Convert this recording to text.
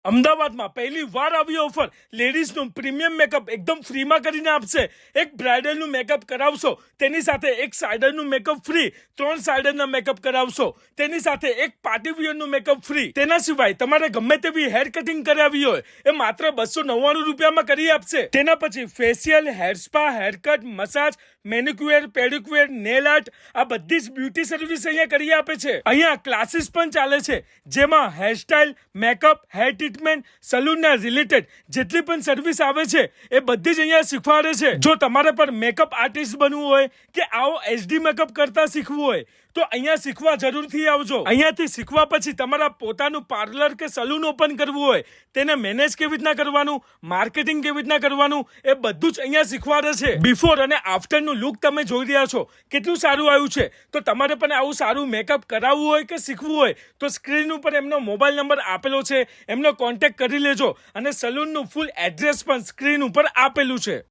અમદાવાદમાં પહેલી વાર આવી ઓફર લેડીઝનું પ્રીમિયમ મેકઅપ એકદમ ફ્રીમાં કરીને આપશે. એક બ્રાઇડલનું મેકઅપ કરાવશો તેની સાથે એક સાઇડરનું મેકઅપ ફ્રી, 3 સાઇડરના મેકઅપ કરાવશો તેની સાથે એક પાર્ટી વિયરનું મેકઅપ ફ્રી. તેના સિવાય તમારે ગમે તેવી હેર કટિંગ કરાવી હોય એ માત્ર 299 રૂપિયામાં કરી આપશે. તેના પછી facial, hair spa, haircut, massage, manicure, pedicure, nail art આ બધી જ બ્યુટી સર્વિસ અહીંયા કરી આપે છે. અહીંયા ક્લાસીસ પણ ચાલે છે જેમાં હેરસ્ટાઇલ, મેકઅપ, હેર ટ્રીટમેન્ટ, સલૂનના રિલેટેડ જેટલી પણ સર્વિસ આવે છે એ બધી જ અહીંયા શીખવાડે છે. જો તમારે પણ મેકઅપ આર્ટિસ્ટ બનવું હોય કે આવો એચડી મેકઅપ કરતા શીખવું હોય તો અહીંયા શીખવા જરૂરથી આવજો. અહીંયાથી શીખવા પછી તમારા પોતાનું પાર્લર કે સલૂન ઓપન કરવું હોય તેને મેનેજ કેવી રીતના કરવાનું, માર્કેટિંગ કેવી રીતના કરવાનું એ બધું જ અહીંયા શીખવાડે છે. બિફોર અને આફ્ટરનું લુક તમે જોઈ રહ્યા છો કેટલું સારું આવ્યું છે. તો તમારે પણ આવું સારું મેકઅપ કરાવવું હોય કે શીખવું હોય તો સ્ક્રીન ઉપર એમનો મોબાઈલ નંબર આપેલો છે, એમનો કોન્ટેક્ટ કરી લેજો અને સલૂનનું ફૂલ એડ્રેસ પણ સ્ક્રીન ઉપર આપેલું છે.